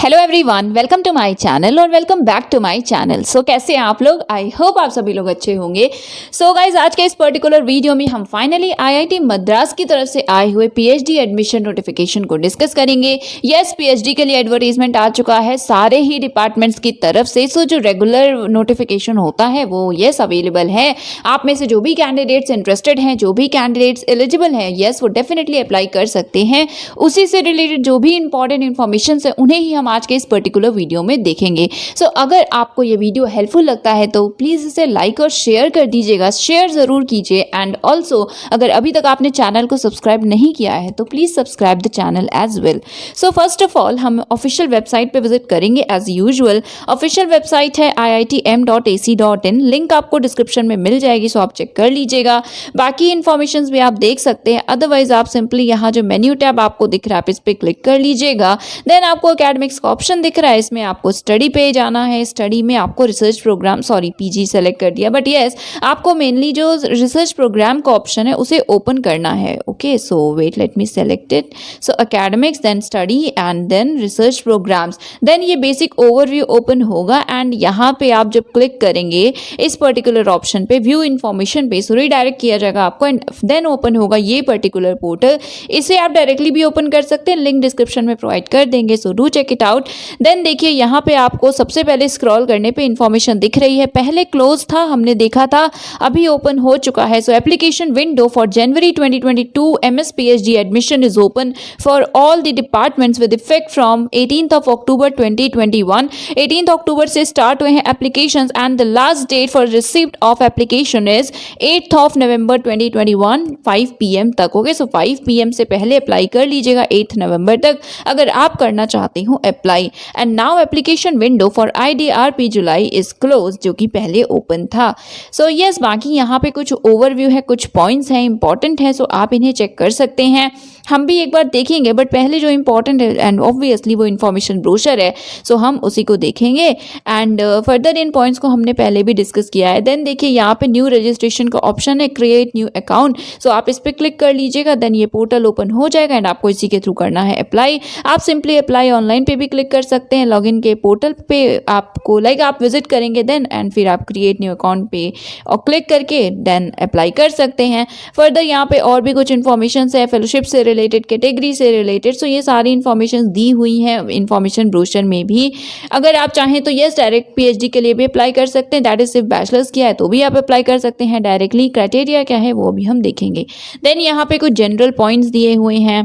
Hello everyone, welcome to my channel और welcome back to my channel. So कैसे हैं आप लोग? आई होप आप सभी लोग अच्छे होंगे। सो गाइज, आज के इस पर्टिकुलर वीडियो में हम फाइनली आईआईटी मद्रास की तरफ से आए हुए पीएचडी एडमिशन नोटिफिकेशन को डिस्कस करेंगे। यस, पीएचडी के लिए एडवर्टीजमेंट आ चुका है सारे ही डिपार्टमेंट्स की तरफ से। सो जो रेगुलर नोटिफिकेशन होता है वो यस अवेलेबल है। आप में से जो भी कैंडिडेट्स इंटरेस्टेड हैं, जो भी कैंडिडेट्स एलिजिबल हैं, यस वो डेफिनेटली अप्लाई कर सकते हैं। उसी से रिलेटेड जो भी इंपॉर्टेंट इन्फॉर्मेशन है उन्हें ही हम आज के इस पर्टिकुलर वीडियो में देखेंगे। सो अगर आपको ये वीडियो हेल्पफुल लगता है तो प्लीज इसे लाइक और शेयर कर दीजिएगा, शेयर जरूर कीजिए। एंड ऑल्सो अगर अभी तक आपने चैनल को सब्सक्राइब नहीं किया है तो please subscribe the channel as well. So first of all हम ऑफिशियल वेबसाइट पे विजिट करेंगे एज यूजुअल। ऑफिशियल वेबसाइट है iitm.ac.in, लिंक आपको डिस्क्रिप्शन में मिल जाएगी, सो आप चेक कर लीजिएगा। बाकी इन्फॉर्मेशन भी आप देख सकते हैं। अदरवाइज आप सिंपली यहाँ जो मेन्यू टैब आपको दिख रहा है आप इस पर क्लिक कर लीजिएगा। देन आपको एकेडमिक्स का ऑप्शन दिख रहा है, इसमें आपको स्टडी पे जाना है। स्टडी में आपको research programme, sorry PG select कर दिया, बट यस आपको मेनली जो रिसर्च प्रोग्राम का ऑप्शन है उसे ओपन करना है। Okay, so wait, let me select it. So academics, then study and then research programmes. Then ये बेसिक ओवरव्यू ओपन होगा एंड यहाँ पे आप जब क्लिक करेंगे इस पर्टिकुलर ऑप्शन पे, व्यू इन्फॉर्मेशन पे, सो रिडायरेक्ट किया जाएगा आपको एंड देन ओपन होगा ये पर्टिकुलर पोर्टल। इसे आप डायरेक्टली भी ओपन कर सकते हैं, लिंक डिस्क्रिप्शन में प्रोवाइड कर देंगे, so do check it out. Then देखिए यहाँ पे आपको सबसे पहले स्क्रॉल करने पे इंफॉर्मेशन दिख रही है। पहले क्लोज था, हमने देखा था, अभी ओपन हो चुका है। So application window for January 2022 MS PhD admission is open for all the departments with effect from 18th of October 2021। 18th October से स्टार्ट हुए हैं applications and the last date for receipt of application is 8th of November 2021 5 PM तक। Okay, so 5 PM से पहले apply कर लीजिएगा 8 नवंबर तक अगर आप करना चाहते हो apply. And now application window for IDRP July is close, जो कि पहले ओपन था। सो यस, बाकी यहाँ पे कुछ ओवरव्यू है, कुछ पॉइंट्स हैं इंपॉर्टेंट है, सो आप इन्हें चेक कर सकते हैं। हम भी एक बार देखेंगे, बट पहले जो इंपॉर्टेंट है एंड ऑब्वियसली वो इन्फॉर्मेशन ब्रोशर है, सो हम उसी को देखेंगे। एंड फर्दर इन पॉइंट्स को हमने पहले भी डिस्कस किया है। देन देखिए यहाँ पे न्यू रजिस्ट्रेशन का ऑप्शन है, क्रिएट न्यू अकाउंट, सो आप इस पर क्लिक कर लीजिएगा। देन ये पोर्टल ओपन हो जाएगा एंड आपको इसी के थ्रू करना है अप्लाई। आप सिंपली अप्लाई ऑनलाइन पे भी क्लिक कर सकते हैं, लॉगिन के पोर्टल पे आपको आप विजिट करेंगे देन एंड फिर आप क्रिएट न्यू अकाउंट पे और क्लिक करके देन अप्लाई कर सकते हैं। फर्दर यहाँ पे और भी कुछ इन्फॉर्मेशन है, फेलोशिप से रिलेटेड, कैटेगरी से रिलेटेड, सो ये सारी इन्फॉर्मेशन दी हुई है इन्फॉर्मेशन ब्रोशर में भी। अगर आप चाहें तो यस डायरेक्ट पीएचडी के लिए भी अप्लाई कर सकते हैं, दैट इज सिर्फ बैचलर्स किया है तो भी आप अप्लाई कर सकते हैं डायरेक्टली। क्राइटेरिया क्या है वो भी हम देखेंगे। देन यहाँ पे कुछ जनरल पॉइंट्स दिए हुए हैं।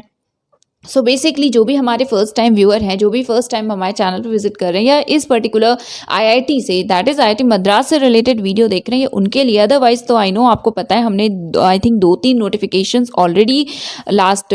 सो बेसिकली जो भी हमारे फर्स्ट टाइम व्यूअर हैं, जो भी फर्स्ट टाइम हमारे चैनल पर विजिट कर रहे हैं या इस पर्टिकुलर आईआईटी से, दैट इज आईआईटी मद्रास से रिलेटेड वीडियो देख रहे हैं, उनके लिए। अदरवाइज तो आई नो आपको पता है, हमने I think 2-3 notifications already last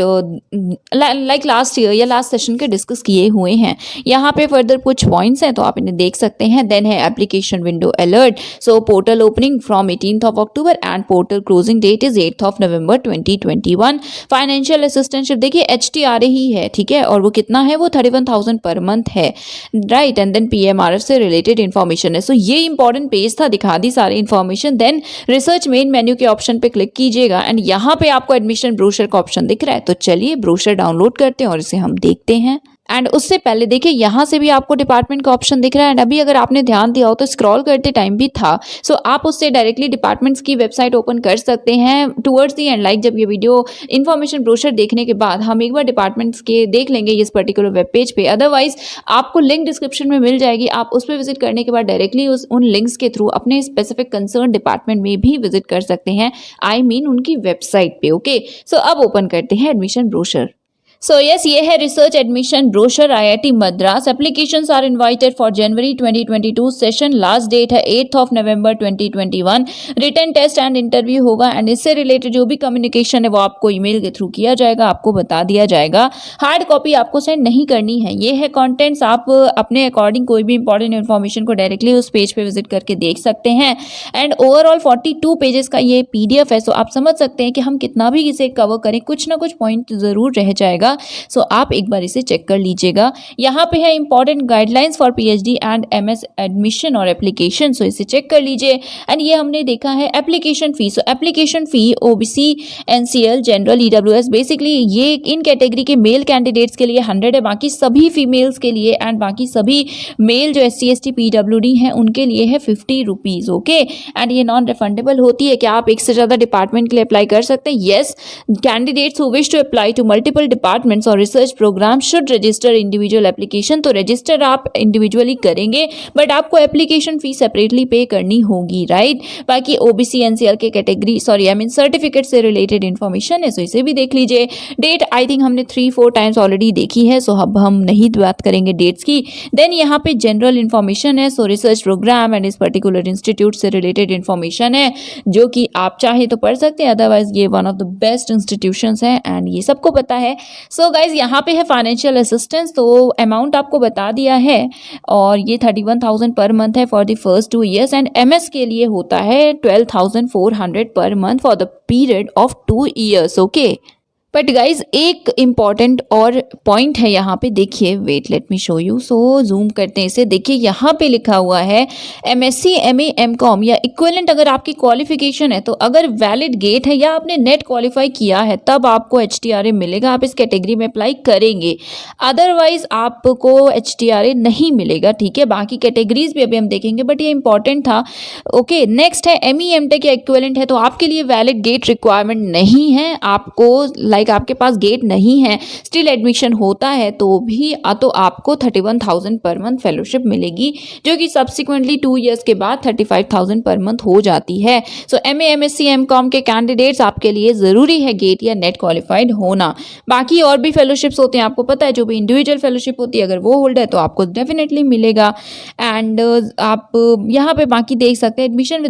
year या लास्ट सेशन के डिस्कस किए हुए हैं। यहाँ पे फर्दर कुछ पॉइंट्स हैं तो आप इन्हें देख सकते हैं। देन है application window alert, so portal opening from 18th of October and portal closing date is 8th of November 2021। Financial assistantship देखिए HTR ही है, ठीक है, और वो कितना है, वो 31,000 पर मंथ है, राइट। एंड देन PMRF से रिलेटेड इन्फॉर्मेशन है। सो ये इंपॉर्टेंट पेज था, दिखा दी सारी information. Then research main menu के ऑप्शन पे क्लिक कीजिएगा एंड यहाँ पे आपको एडमिशन ब्रोशर का ऑप्शन दिख रहा है, तो चलिए ब्रोशर डाउनलोड करते हैं और इसे हम देखते हैं। एंड उससे पहले देखिए यहाँ से भी आपको डिपार्टमेंट का ऑप्शन दिख रहा है एंड अभी अगर आपने ध्यान दिया हो तो स्क्रॉल करते टाइम भी था, सो आप उससे डायरेक्टली डिपार्टमेंट्स की वेबसाइट ओपन कर सकते हैं टुवर्ड्स दी एंड। जब ये वीडियो इन्फॉर्मेशन ब्रोशर देखने के बाद हम एक बार डिपार्टमेंट्स के देख लेंगे इस पर्टिकुलर वेब पेज पे। अदरवाइज आपको लिंक डिस्क्रिप्शन में मिल जाएगी, आप उस पर विजिट करने के बाद डायरेक्टली उन लिंक्स के थ्रू अपने स्पेसिफिक कंसर्न डिपार्टमेंट में भी विजिट कर सकते हैं, आई मीन उनकी वेबसाइट पे। ओके, सो अब ओपन करते हैं एडमिशन ब्रोशर। सो यस, ये है research admission brochure IIT Madras. Applications are invited for January 2022 session, last date है 8th of November 2021। Written test and interview होगा एंड इससे रिलेटेड जो भी कम्युनिकेशन है वो आपको ईमेल के थ्रू किया जाएगा, आपको बता दिया जाएगा। हार्ड कॉपी आपको सेंड नहीं करनी है। ये है कॉन्टेंट्स, आप अपने अकॉर्डिंग कोई भी इंपॉर्टेंट इन्फॉर्मेशन को डायरेक्टली उस पेज पे विजिट करके देख सकते हैं। एंड ओवरऑल 42 पेजेस का ये PDF है, सो आप समझ सकते हैं कि हम कितना भी इसे कवर करें कुछ ना कुछ पॉइंट जरूर रह जाएगा। जाएगा। सो आप एक बार इसे चेक कर लीजिएगा। यहाँ पे है important guidelines for PhD and MS admission और एप्लीकेशन, सो इसे चेक कर लीजिए। एंड ये हमने देखा है एप्लीकेशन फी। सो application fee OBC, NCL, general, EWS, basically ये इन कैटेगरी के मेल कैंडिडेट्स के लिए 100 है, बाकी सभी फीमेल्स के लिए एंड बाकी सभी मेल जो एससी एसटी पीडब्ल्यूडी हैं उनके लिए है 50 रुपीज़। ओके, एंड ये नॉन रिफंडेबल होती है। क्या आप एक से ज़्यादा डिपार्टमेंट के लिए अप्लाई कर सकते हैं? Yes, candidates who wish to apply to multiple departments और research program should register individual application. तो रजिस्टर आप इंडिविजुअली करेंगे बट आपको एप्लीकेशन फी सेपरेटली पे करनी होगी, राइट। बाकी ओबीसी एनसीएल के कैटेगरी सर्टिफिकेट से रिलेटेड इन्फॉर्मेशन है, सो इसे भी देख लीजिए। डेट आई थिंक हमने 3-4 टाइम्स ऑलरेडी देखी है, सो अब हम नहीं बात करेंगे डेट्स की। देन यहाँ पे जनरल इन्फॉर्मेशन है, सो रिसर्च प्रोग्राम एंड इस पर्टिकुलर इंस्टीट्यूट से रिलेटेड इन्फॉर्मेशन है जो कि आप चाहे तो पढ़ सकते हैं, अदरवाइज ये one of the best institutions है एंड ये सबको पता है। सो गाइज यहाँ पे है फाइनेंशियल असिस्टेंस, तो अमाउंट आपको बता दिया है और ये 31,000 पर मंथ है for the first 2 years and MS के लिए होता है 12,400 per month for the period of 2 years। Okay, but guys एक इम्पॉर्टेंट और पॉइंट है यहाँ पे, देखिए, wait let me show you. So zoom करते हैं इसे, देखिए यहाँ पे लिखा हुआ है एमएससी, एमए, एमकॉम या इक्विवेलेंट अगर आपकी क्वालिफिकेशन है, तो अगर वैलिड गेट है या आपने नेट क्वालिफाई किया है तब आपको एचटीआरए मिलेगा, आप इस कैटेगरी में अप्लाई करेंगे, अदरवाइज आपको एचटीआरए नहीं मिलेगा, ठीक है। बाकी कैटेगरीज भी अभी हम देखेंगे बट ये इंपॉर्टेंट था। ओके, नेक्स्ट है एमई, एमटेक या इक्विवेलेंट है, तो आपके लिए वैलिड गेट रिक्वायरमेंट नहीं है, आपको आपके पास गेट नहीं है, स्टिल एडमिशन होता है तो भी तो आपको 31,000 पर मंथ फेलोशिप मिलेगी, जो कि सब्सिक्वेंटली 2 years के बाद 35,000 पर मंथ हो जाती है। सो एमए, एमएससी, एमकॉम के कैंडिडेट्स आपके लिए ज़रूरी है गेट या नेट क्वालिफाइड होना। बाकी और भी फेलोशिप्स होते हैं, आपको पता है, जो भी इंडिविजुअल फेलोशिप होती है अगर वो होल्ड है तो आपको डेफिनेटली मिलेगा। एंड आप यहाँ पे बाकी देख सकते हैं एडमिशन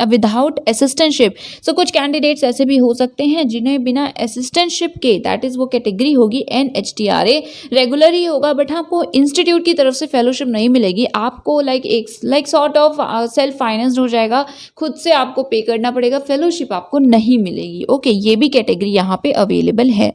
विदाउट असिस्टेंटशिप। सो कुछ कैंडिडेट्स ऐसे भी हो सकते हैं जिन्हें बिना असिस्टेंटशिप के, दैट इज वो कैटेगरी होगी एनएचटीआरए, रेगुलर ही होगा बट आपको इंस्टीट्यूट की तरफ से फेलोशिप नहीं मिलेगी, आपको like sort of self financed हो जाएगा, खुद से आपको पे करना पड़ेगा, फेलोशिप आपको नहीं मिलेगी। ओके, ये भी कैटेगरी यहाँ पे अवेलेबल है।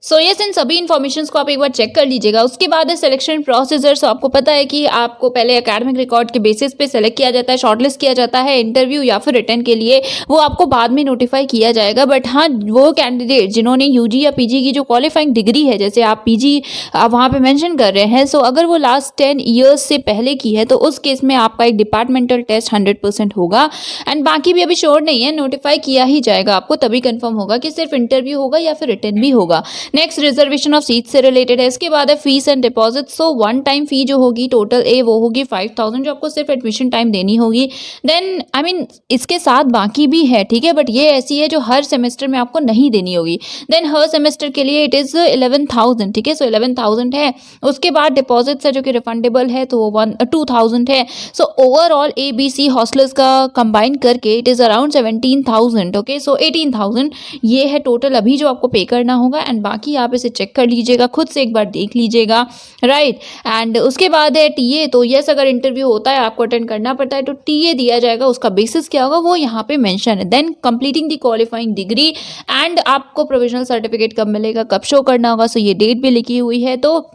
सो यस, इन सभी इन्फॉर्मेशन को आप एक बार चेक कर लीजिएगा। उसके बाद है सिलेक्शन प्रोसीजर। सो आपको पता है कि आपको पहले एकेडमिक रिकॉर्ड के बेसिस पे सेलेक्ट किया जाता है, शॉर्टलिस्ट किया जाता है इंटरव्यू या फिर रिटर्न के लिए, वो आपको बाद में नोटिफाई किया जाएगा। बट हाँ, वो कैंडिडेट जिन्होंने यूजी या पीजी की जो क्वालिफाइंग डिग्री है, जैसे आप पीजी आप वहाँ पे मेंशन कर रहे हैं, सो अगर वो लास्ट 10 years से पहले की है तो उस केस में आपका एक डिपार्टमेंटल टेस्ट 100% होगा एंड बाकी भी अभी श्योर नहीं है, नोटिफाई किया ही जाएगा आपको, तभी कंफर्म होगा कि सिर्फ इंटरव्यू होगा या फिर रिटर्न भी होगा। नेक्स्ट रिजर्वेशन ऑफ सीट से रिलेटेड है। इसके बाद है fees and deposit. So one time fee जो होगी टोटल वो होगी 5,000 जो आपको सिर्फ एडमिशन टाइम देनी होगी। देन इसके साथ बाकी भी है, ठीक है, बट ये ऐसी है जो हर सेमेस्टर में आपको नहीं देनी होगी। देन हर सेमेस्टर के लिए इट इज 11,000, ठीक है, सो 11,000 है। उसके बाद डिपॉजिट्स है जो कि रिफंडेबल है, तो 2,000 है। सो ओवरऑल ABC हॉस्टलर्स का कंबाइन करके इट इज अराउंड 17,000। ओके, सो 18,000 ये है टोटल अभी जो आपको पे करना होगा एंड बाकी आप इसे चेक कर लीजिएगा, खुद से एक बार देख लीजिएगा, राइट। एंड उसके बाद है टीए। तो यस, अगर इंटरव्यू होता है आपको अटेंड करना पड़ता है तो टीए दिया जाएगा, उसका बेसिस क्या होगा वो यहाँ पे मेंशन है। Then completing the qualifying degree and आपको प्रोविजनल सर्टिफिकेट कब मिलेगा, कब शो करना होगा, सो ये डेट भी लिखी हुई है। तो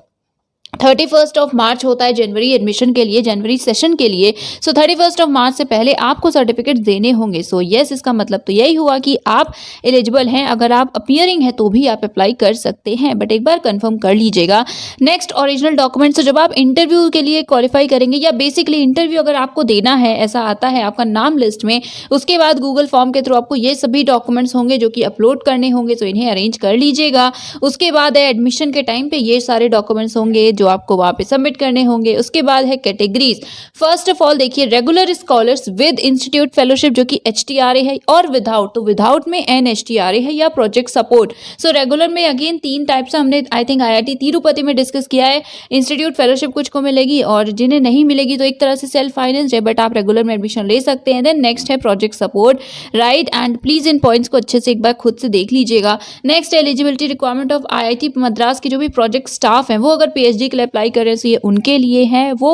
31 मार्च होता है जनवरी एडमिशन के लिए, जनवरी सेशन के लिए। सो 31 मार्च से पहले आपको सर्टिफिकेट देने होंगे। सो यस, इसका मतलब तो यही हुआ कि आप एलिजिबल हैं, अगर आप अपीयरिंग है तो भी आप अप्लाई कर सकते हैं, बट एक बार कंफर्म कर लीजिएगा। Next, original documents. जब आप इंटरव्यू के लिए क्वालिफाई करेंगे या बेसिकली इंटरव्यू अगर आपको देना है, ऐसा आता है आपका नाम लिस्ट में, उसके बाद गूगल फॉर्म के थ्रू आपको ये सभी डॉक्यूमेंट्स होंगे जो कि अपलोड करने होंगे, तो इन्हें अरेंज कर लीजिएगा। उसके बाद है एडमिशन के टाइम पे ये सारे डॉक्यूमेंट्स होंगे जो आपको वहाँ पे सबमिट करने होंगे। उसके बाद है कैटेगरीज। फर्स्ट ऑफ ऑल देखिए, regular scholars with institute fellowship जो कि एचटीआरए है, और विदाउट, तो विदाउट में एनएचटीआरए है या प्रोजेक्ट सपोर्ट। सो रेगुलर में अगेन 3 टाइप्स से हमने आई थिंक आईआईटी तिरुपति में डिस्कस किया है। इंस्टीट्यूट फेलोशिप कुछ को मिलेगी और जिन्हें नहीं मिलेगी तो एक तरह से सेल्फ फाइनेंस है, बट आप रेगुलर में एडमिशन ले सकते हैं। देन नेक्स्ट है project support, right, and please in points को अच्छे से एक बार खुद से देख लीजिएगा। Next eligibility requirement of IIT Madras की जो भी प्रोजेक्ट स्टाफ है वो अगर पीएचडी के लिए अप्लाई कर रहे हैं तो ये उनके लिए है। वो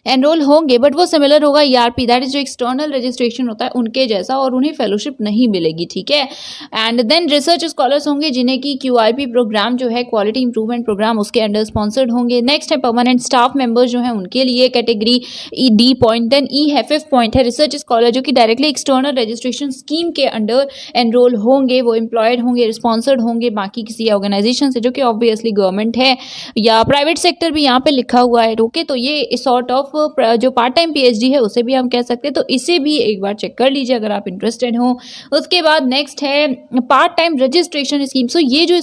एनरोल होंगे, बट वो सिमिलर होगा ईआरपी, दैट इज जो एक्सटर्नल रजिस्ट्रेशन होता है उनके जैसा, और उन्हें फेलोशिप नहीं मिलेगी, ठीक है। एंड देन रिसर्च स्कॉलर्स होंगे जिन्हें की क्यूआईपी प्रोग्राम जो है, क्वालिटी इंप्रूवमेंट प्रोग्राम, उसके अंडर स्पॉन्सर्ड होंगे। नेक्स्ट है परमानेंट स्टाफ मेंबर्स जो है उनके लिए कैटेगरी डी पॉइंट। देन ई है, फिफ्थ पॉइंट है रिसर्च स्कॉलर जो कि डायरेक्टली एक्सटर्नल रजिस्ट्रेशन स्कीम के अंडर एनरोल होंगे, वो एम्प्लॉयड होंगे, स्पॉन्सर्ड होंगे बाकी किसी ऑर्गेनाइजेशन से, जो कि ऑब्वियसली गवर्नमेंट है या प्राइवेट सेक्टर भी यहाँ पे लिखा हुआ है, ओके। तो ये सॉर्ट ऑफ जो पार्ट टाइम पीएचडी है उसे भी हम कह सकते हैं, तो इसे भी एक बार चेक कर लीजिए अगर आप इंटरेस्टेड हो। उसके बाद नेक्स्ट है पार्ट टाइम रजिस्ट्रेशन स्कीम। सो ये जो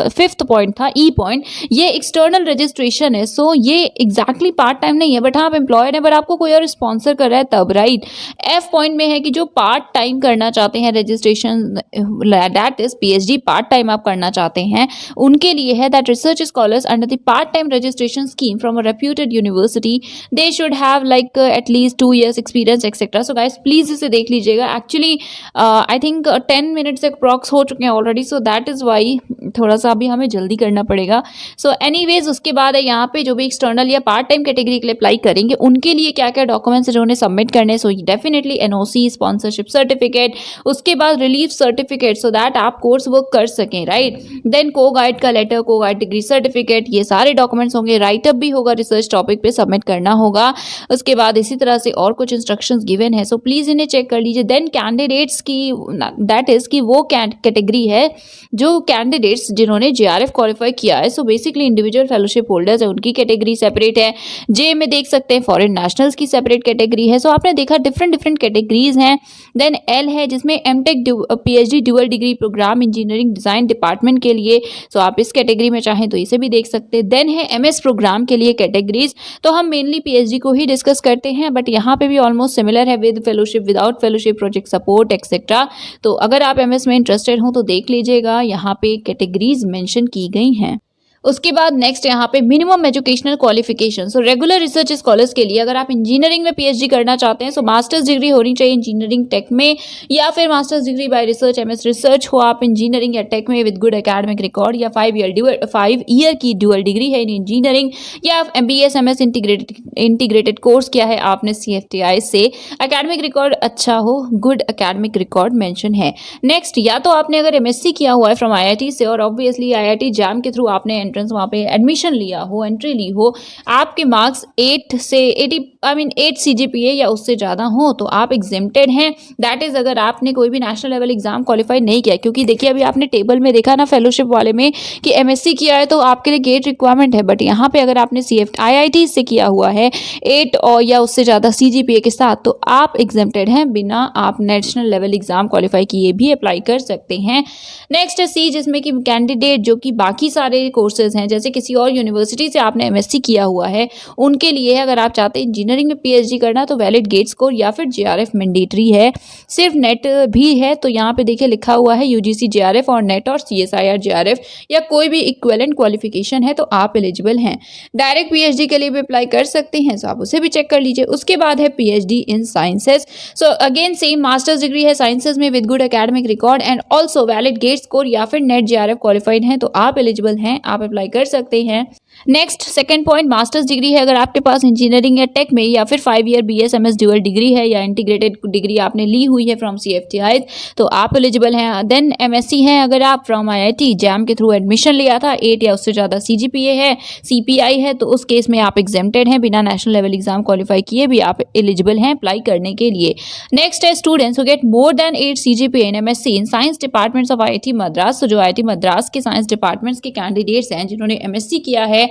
फिफ्थ पॉइंट था, ई पॉइंट, ये एक्सटर्नल रजिस्ट्रेशन है। सो ये एग्जैक्टली पार्ट टाइम नहीं है, बट हाँ आप एम्प्लॉयड है, बट आपको कोई और स्पॉन्सर कर रहा है तब, राइट। एफ पॉइंट में है कि जो पार्ट टाइम करना चाहते हैं registration, that is PhD part time आप करना चाहते हैं, उनके लिए है that research scholars under the part time registration scheme from a reputed university, they should have like at least 2 years experience etcetera. So guys please इसे देख लीजिएगा। Actually I think 10 minutes approx हो चुके हैं already, so that is why थोड़ा सा अभी हमें जल्दी करना पड़ेगा। सो एनीवेज उसके बाद है यहाँ पे जो भी एक्सटर्नल या पार्ट टाइम कैटेगरी के लिए अप्लाई करेंगे उनके लिए क्या क्या डॉक्यूमेंट्स जो उन्हें सबमिट करने। So definitely NOC, sponsorship certificate, उसके बाद रिलीफ सर्टिफिकेट सो दैट आप कोर्स वर्क कर सकें, राइट। देन को गाइड का लेटर, को गाइड डिग्री सर्टिफिकेट, ये सारे डॉक्यूमेंट्स होंगे। राइटअप भी होगा, रिसर्च टॉपिक पे सबमिट करना होगा। उसके बाद इसी तरह से और कुछ इंस्ट्रक्शंस गिवन है, सो प्लीज इन्हें चेक कर लीजिए। देन कैंडिडेट्स की, दैट इज कि वो कैटेगरी है जो कैंडिडेट्स जिन्होंने जेआरएफ क्वालिफाई किया है, so basically individual fellowship holders है, उनकी कैटेगरी सेपरेट है। जे में देख सकते हैं फॉरेन नेशनल्स की सेपरेट कैटेगरी है। सो आपने देखा डिफरेंट कैटेगरीज हैं। देन एल है जिसमें MTech PhD dual degree program engineering design department के लिए, सो आप इस कैटेगरी में चाहें तो इसे भी देख सकते हैं। देन है एमएस प्रोग्राम के लिए कैटेगरीज, तो हम मेनली पीएचडी को ही डिस्कस करते हैं, बट यहाँ पे भी ऑलमोस्ट सिमिलर है, with fellowship, without fellowship, project support etcetera. तो अगर आप एमएस में इंटरेस्टेड हो तो देख लीजिएगा, यहाँ पे कैटेगरीज मेंशन की गई हैं। उसके बाद नेक्स्ट यहाँ पे minimum educational qualification. So regular research scholars के लिए अगर आप इंजीनियरिंग में पीएचडी करना चाहते हैं, सो मास्टर्स डिग्री होनी चाहिए इंजीनियरिंग टेक में, या फिर masters degree by research MS research हो आप इंजीनियरिंग या टेक में विद गुड एकेडमिक रिकॉर्ड, या 5 ईयर की ड्यूअल डिग्री है इन इंजीनियरिंग, या एमबीएस एमएस इंटीग्रेटेड कोर्स किया है आपने सीएफटीआई से, एकेडमिक रिकॉर्ड अच्छा हो, गुड एकेडमिक रिकॉर्ड मेंशन है। नेक्स्ट, या तो आपने अगर एमएससी किया हुआ है फ्रॉम आईआईटी से, और ऑब्वियसली आईआईटी जैम के थ्रू आपने वहाँ पे एडमिशन लिया हो, एंट्री ली हो, आपके मार्क्स 8 से 8 सीजीपीए या उससे ज़्यादा हो तो आप एग्जेम्प्टेड हैं। दैट इज़ अगर आपने कोई भी नेशनल लेवल एग्जाम क्वालिफाई नहीं किया, क्योंकि देखिए अभी आपने टेबल में देखा ना फेलोशिप वाले में कि एमएससी किया है तो आपके लिए गेट रिक्वायरमेंट है, बट यहाँ पे अगर आपने आईआईटी से किया हुआ है 8 और या उससे ज़्यादा सीजीपीए के साथ, तो आप एग्जेम्प्टेड हैं, बिना आप नेशनल लेवल एग्जाम क्वालिफाई किए भी अप्लाई कर सकते हैं। नेक्स्ट है सी, जिसमें कि कैंडिडेट जो कि बाकी सारे कोर्सेज हैं, जैसे किसी और यूनिवर्सिटी से आपने एमएससी किया हुआ है, उनके लिए है अगर आप चाहते हैं इंजीनियरिंग में पीएचडी करना तो वैलिड गेट स्कोर या फिर जेआरएफ मैंडेटरी है। सिर्फ नेट भी है तो यहाँ पे देखिए लिखा हुआ है यूजीसी जेआरएफ और नेट और सीएसआईआर जेआरएफ या कोई भी इक्विवेलेंट क्वालिफिकेशन है तो आप एलिजिबल हैं। डायरेक्ट पीएचडी के लिए भी अप्लाई कर सकते हैं, सो आप उसे भी चेक कर लीजिए। उसके बाद है PhD in sciences. So again same masters degree है साइंसेस में with good academic record and also valid GATE score या फिर नेट जेआरएफ क्वालिफाइड हैं तो आप एलिजिबल हैं, आप अप्लाई कर सकते हैं। Next second point, masters degree है अगर आपके पास इंजीनियरिंग या टेक में, या फिर 5 ईयर बीएसएमएस ड्यूअल डिग्री है या इंटीग्रेटेड डिग्री आपने ली हुई है फ्रॉम सीएफटीआई तो आप एलिजिबल हैं। देन एमएससी है अगर आप फ्रॉम आईआईटी जैम के थ्रू एडमिशन लिया था, 8 या उससे ज़्यादा सीजीपीए है, सीपीआई है, तो उस केस में आप एग्जेम्प्टेड हैं, बिना नेशनल लेवल एग्जाम क्वालिफाई किए भी आप एलिजिबल हैं अप्लाई करने के लिए। नेक्स्ट है students who get more than 8 CGPA in MSc in science departments of IIT Madras. तो जो आईआईटी मद्रास के साइंस डिपार्टमेंट्स के कैंडिडेट्स हैं जिन्होंने एमएससी किया है,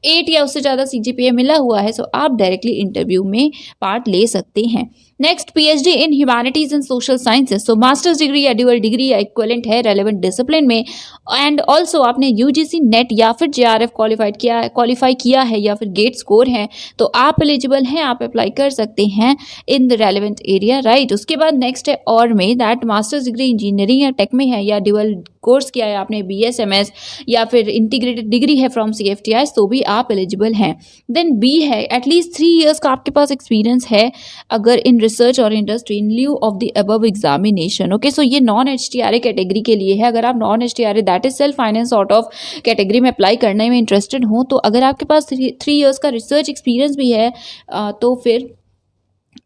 8 या उससे ज़्यादा सीजीपीए मिला हुआ है, सो आप डायरेक्टली इंटरव्यू में पार्ट ले सकते हैं। Next, PhD in humanities and social sciences. So masters degree या ड्यूअल डिग्री या इक्विवेलेंट है रेलेवेंट डिसिप्लिन में, एंड ऑल्सो आपने यूजीसी नेट या फिर जेआरएफ क्वालिफाई किया है या फिर गेट स्कोर है तो आप एलिजिबल हैं, आप अप्लाई कर सकते हैं in the relevant area, right. उसके बाद नेक्स्ट है और में, दैट मास्टर्स डिग्री इंजीनियरिंग या टेक में है या ड्यूअल कोर्स किया है आपने, BSMS या फिर इंटीग्रेटेड डिग्री है फ्रॉम CFTI, तो भी आप एलिजिबल हैं। देन बी है एटलीस्ट 3 इयर्स का आपके पास एक्सपीरियंस है अगर इन रिसर्च और industry in lieu of the above examination. Okay, so ये नॉन HTRA कैटेगरी के लिए है। अगर आप non HTRA that is self finance sort of category में अप्लाई करने में इंटरेस्टेड हो, तो अगर आपके पास 3 इयर्स का रिसर्च एक्सपीरियंस भी है तो फिर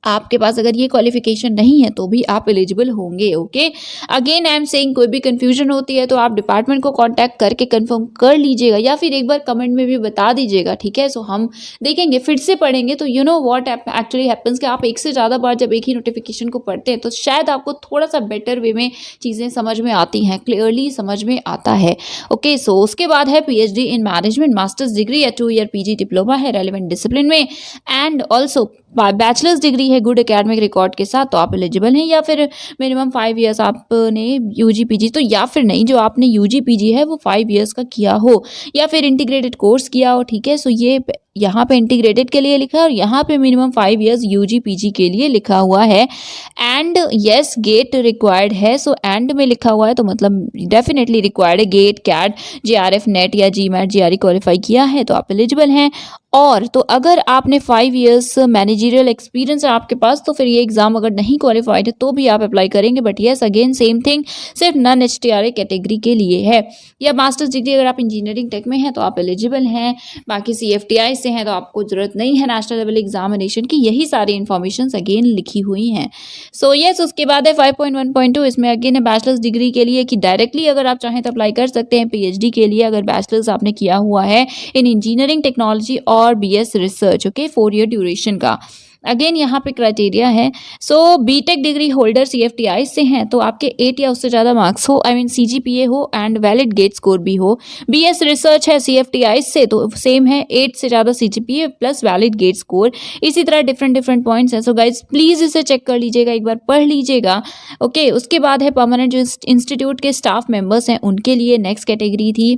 आपके पास अगर ये क्वालिफिकेशन नहीं है तो भी आप एलिजिबल होंगे। Okay, again I am saying कोई भी कंफ्यूजन होती है तो आप डिपार्टमेंट को कांटेक्ट करके कंफर्म कर लीजिएगा या फिर एक बार कमेंट में भी बता दीजिएगा, ठीक है। सो हम देखेंगे, फिर से पढ़ेंगे तो you know what actually happens कि आप एक से ज़्यादा बार जब एक ही नोटिफिकेशन को पढ़ते हैं तो शायद आपको थोड़ा सा बेटर वे में चीज़ें समझ में आती हैं, क्लियरली समझ में आता है। ओके, सो उसके बाद है PhD in management, masters degree या 2 ईयर PG डिप्लोमा है रेलिवेंट डिसिप्लिन में, एंड ऑल्सो बैचलर्स डिग्री है गुड एकेडमिक रिकॉर्ड के साथ, तो आप एलिजिबल हैं। या फिर मिनिमम 5 इयर्स आपने UG PG, तो या फिर नहीं, जो आपने UG PG है वो 5 इयर्स का किया हो या फिर इंटीग्रेटेड कोर्स किया हो, ठीक है। सो ये यहाँ पे इंटीग्रेटेड के लिए लिखा है और यहाँ पे मिनिमम 5 इयर्स UG PG के लिए लिखा हुआ है। एंड येस गेट रिक्वायर्ड है, सो एंड में लिखा हुआ है तो मतलब डेफिनेटली रिक्वायर्ड है। गेट, कैट, JRF नेट या GMAT GRE क्वालिफाई किया है तो आप एलिजिबल हैं। और तो अगर आपने 5 इयर्स मैनेजरियल एक्सपीरियंस है आपके पास तो फिर ये एग्जाम अगर नहीं क्वालिफाइड है तो भी आप अप्लाई करेंगे। But yes again same thing, सिर्फ नॉन HTRA कैटेगरी के लिए है। या मास्टर्स डिग्री अगर आप इंजीनियरिंग टेक में हैं तो आप एलिजिबल हैं। बाकी CFTI से हैं तो आपको जरूरत नहीं है नेशनल लेवल एग्जामिनेशन की। यही सारी इन्फॉर्मेशन अगेन लिखी हुई हैं। सो येस, उसके बाद है 5.1.2, इसमें अगेन है बैचलर्स डिग्री के लिए कि डायरेक्टली अगर आप चाहें तो अप्लाई कर सकते हैं। PhD के लिए अगर बैचलर्स आपने किया हुआ है इन इंजीनियरिंग टेक्नोलॉजी और BS research, okay, 4 year duration का। अगेन यहाँ पे क्राइटेरिया है। सो बीटेक डिग्री होल्डर CFTI से हैं तो आपके 8 या उससे ज़्यादा मार्क्स हो, आई मीन CGPA हो एंड वैलिड गेट स्कोर भी हो। BS रिसर्च है CFTI से तो सेम है, 8 से ज़्यादा CGPA plus valid GATE score. इसी तरह डिफरेंट पॉइंट्स हैं। सो गाइज प्लीज़ इसे चेक कर लीजिएगा, एक बार पढ़ लीजिएगा। ओके, उसके बाद है परमानेंट जो इंस्टीट्यूट के स्टाफ मेंबर्स हैं उनके लिए नेक्स्ट कैटेगरी थी,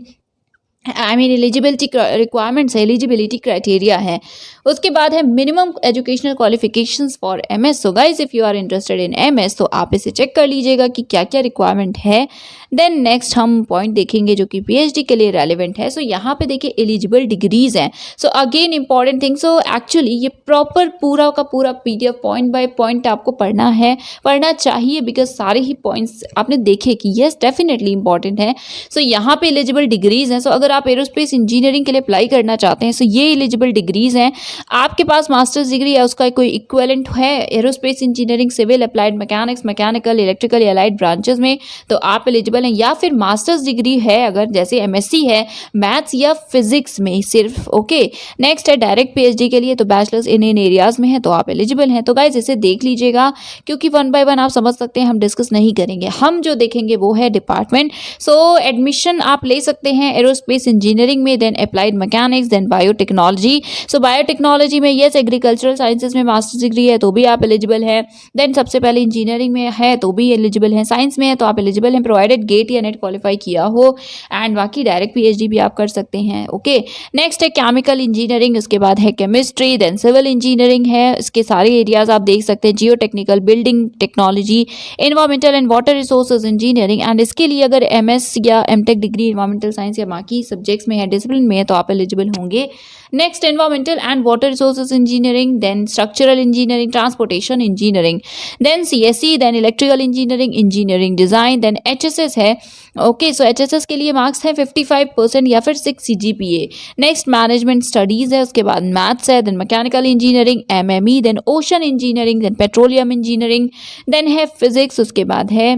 आई मीन एलिजिबिलिटी रिक्वायरमेंट्स है, एलिजिबिलिटी क्राइटेरिया है। उसके बाद है minimum educational qualifications for MS। So guys if you are interested in MS तो आप इसे चेक कर लीजिएगा कि क्या क्या रिक्वायरमेंट है। देन नेक्स्ट हम पॉइंट देखेंगे जो कि PhD के लिए रेलिवेंट है। सो यहाँ पे देखिए एलिजिबल डिग्रीज हैं। So again important thing, so actually ये प्रॉपर पूरा का पूरा PDF पॉइंट बाय पॉइंट आपको पढ़ना है, पढ़ना चाहिए, बिकॉज सारे ही पॉइंट्स आपने देखे कि येस डेफिनेटली इंपॉर्टेंट है। सो यहाँ पे एलिजिबल डिग्रीज हैं। सो अगर आप एरोस्पेस इंजीनियरिंग के लिए अप्लाई करना चाहते हैं सो ये एलिजिबल डिग्रीज हैं। आपके पास मास्टर्स डिग्री या उसका कोई इक्विवेलेंट है aerospace engineering, civil, applied mechanics, mechanical, electrical या अलाइड ब्रांचेस में तो आप एलिजिबल हैं। या फिर मास्टर्स डिग्री है अगर जैसे MSc है मैथ्स या फिजिक्स में सिर्फ, ओके। नेक्स्ट है डायरेक्ट PhD के लिए तो बैचलर्स इन एरियाज में है तो आप एलिजिबल हैं। तो गाइज इसे देख लीजिएगा क्योंकि 1 बाय 1 आप समझ सकते हैं, हम डिस्कस नहीं करेंगे। हम जो देखेंगे वो है डिपार्टमेंट। सो एडमिशन आप ले सकते हैं एरोस्पेस इंजीनियरिंग में, then applied mechanics, then biotechnology. So biotechnology में येस एग्रीकल्चरल साइंसेज में मास्टर्स डिग्री है तो भी आप एलिजिबल है। देन सबसे पहले इंजीनियरिंग में है तो भी एलिजिबल है, साइंस में है तो आप एलिजिबल हैं प्रोवाइडेड गेट या नेट क्वालिफाई किया हो। एंड बाकी डायरेक्ट PhD भी आप कर सकते हैं, ओके। नेक्स्ट है केमिकल इंजीनियरिंग, उसके बाद है केमिस्ट्री, देन सिविल इंजीनियरिंग है। इसके सारे एरियाज आप देख सकते हैं, जियो technical, building technology, environmental and water resources engineering. And इसके लिए अगर MS या MTech डिग्री इन्वायरमेंटल साइंस या बाकी सब्जेक्ट्स में है, डिसिप्लिन में है तो आप एलिजिबल होंगे। Next environmental and water resources engineering, then structural engineering, transportation engineering, then CSE, then electrical engineering, engineering design, then HSS है, ओके। सो HSS के लिए मार्क्स है 55% या फिर 6 CGPA। नेक्स्ट मैनेजमेंट स्टडीज़ है, उसके बाद मैथ्स है, then mechanical engineering, MME, then ocean engineering, then petroleum engineering, then है फिजिक्स, उसके बाद है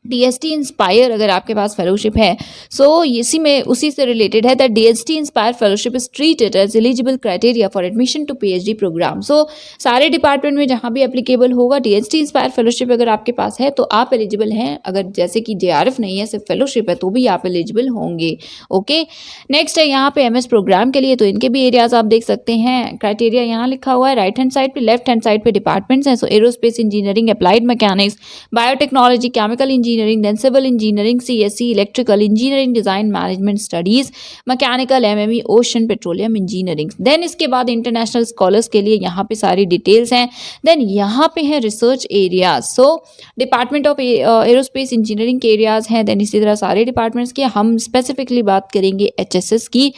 DST इंस्पायर अगर आपके पास फेलोशिप है। सो इसी में उसी से रिलेटेड है that DST inspire fellowship is treated as eligible criteria for admission to PhD program. So सारे डिपार्टमेंट में जहाँ भी एप्लीकेबल होगा DST इंस्पायर फेलोशिप अगर आपके पास है तो आप एलिजिबल हैं। अगर जैसे कि JRF नहीं है सिर्फ फेलोशिप है तो भी आप एलिजिबल होंगे, ओके। नेक्स्ट है यहाँ पे MS प्रोग्राम के लिए तो इनके भी एरियाज आप देख सकते हैं, क्राइटेरिया यहाँ लिखा हुआ है राइट हैंड साइड पे, लेफ्ट हैंड साइड पे डिपार्टमेंट्स हैं। So aerospace engineering, applied mechanics, biotechnology, chemical engineering, engineering, then civil engineering, CSE, electrical engineering, design management studies, mechanical, MME, ocean petroleum engineering. Then इसके बाद international scholars के लिए यहाँ पे सारी डिटेल्स हैं। देन यहाँ पे है research areas, so department of aerospace engineering के एरियाज हैं। देन इसी तरह सारे डिपार्टमेंट्स की हम स्पेसिफिकली बात करेंगे HSS की।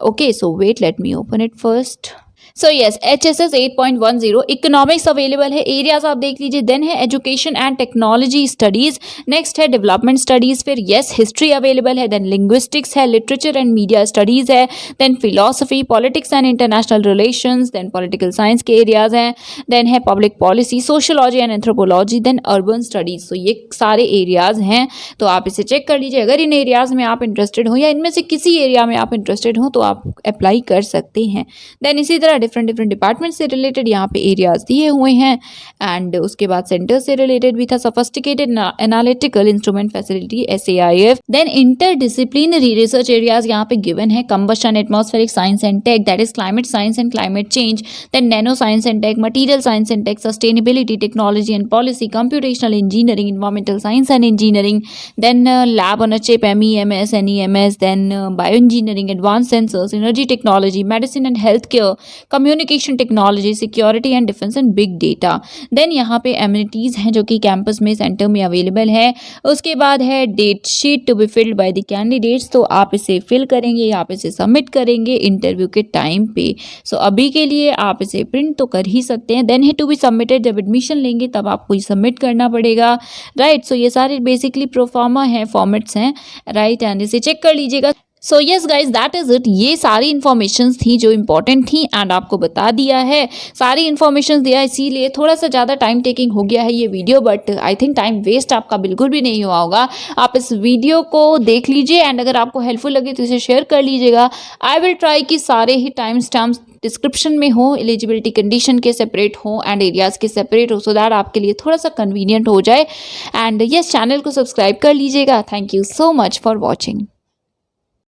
Okay, so wait, let me open it first. So yes, HSS 8.10 economics available है, एरियाज आप देख लीजिए। देन है education and technology studies, next है डेवलपमेंट स्टडीज, फिर यस हिस्ट्री अवेलेबल है, देन लिंग्विस्टिक्स है, लिटरेचर एंड मीडिया स्टडीज है, then philosophy, politics and international relations, then political science के एरियाज हैं, देन है public policy, sociology and anthropology, then urban studies. तो ये सारे एरियाज हैं, तो आप इसे चेक कर लीजिए। अगर इन एरियाज में आप इंटरेस्टेड हो या इनमें से किसी एरिया में आप इंटरेस्टेड हो तो आप अप्लाई कर सकते हैं। देन इसी तरह डिफरेंट डिपार्टमेंट से रिलेटेड यहाँ पे एरियाज दिए हुए हैं, एंड उसके बाद सेंटर से रिलेटेड भी था, sophisticated analytical instrument facility SAIF। Then interdisciplinary research areas यहाँ पे गिवन है, combustion, atmospheric science and tech, that is climate science and climate change, then nano science and tech, material science and tech, sustainability, technology and policy, computational engineering, environmental science and engineering, then lab on a chip, MEMS, NEMS, then bio engineering, advance sensors, energy technology, medicine and health care, communication technology, security and defence and big data. Then यहाँ पे amenities हैं जो कि campus में, centre में available है। उसके बाद है date sheet to be filled by the candidates, तो आप इसे फिल करेंगे, आप इसे सबमिट करेंगे इंटरव्यू के टाइम पे। सो अभी के लिए आप इसे प्रिंट तो कर ही सकते हैं। देन है टू बी सबमिटेड, जब एडमिशन लेंगे तब आपको ये सबमिट करना पड़ेगा, राइट। सो ये सारे बेसिकली प्रोफार्मा हैं, फॉर्मेट्स हैं, राइट, एंड इसे चेक कर लीजिएगा। So yes guys, that is it. ये सारी इन्फॉर्मेशन थी जो इंपॉर्टेंट थी एंड आपको बता दिया है, सारी इन्फॉर्मेशन दिया, इसीलिए थोड़ा सा ज़्यादा टाइम टेकिंग हो गया है ये video, but I think time waste आपका बिल्कुल भी नहीं हुआ होगा। आप इस वीडियो को देख लीजिए एंड अगर आपको हेल्पफुल लगे तो इसे शेयर कर लीजिएगा। आई विल ट्राई कि सारे ही टाइम स्टैम्प्स डिस्क्रिप्शन में हो, एलिजिबिलिटी कंडीशन के सेपरेट हो एंड एरियाज़ के सेपरेट हो, सो दैट आपके लिए थोड़ा सा कन्वीनियंट हो जाए। एंड यस, चैनल को सब्सक्राइब कर लीजिएगा। Thank you so much for watching.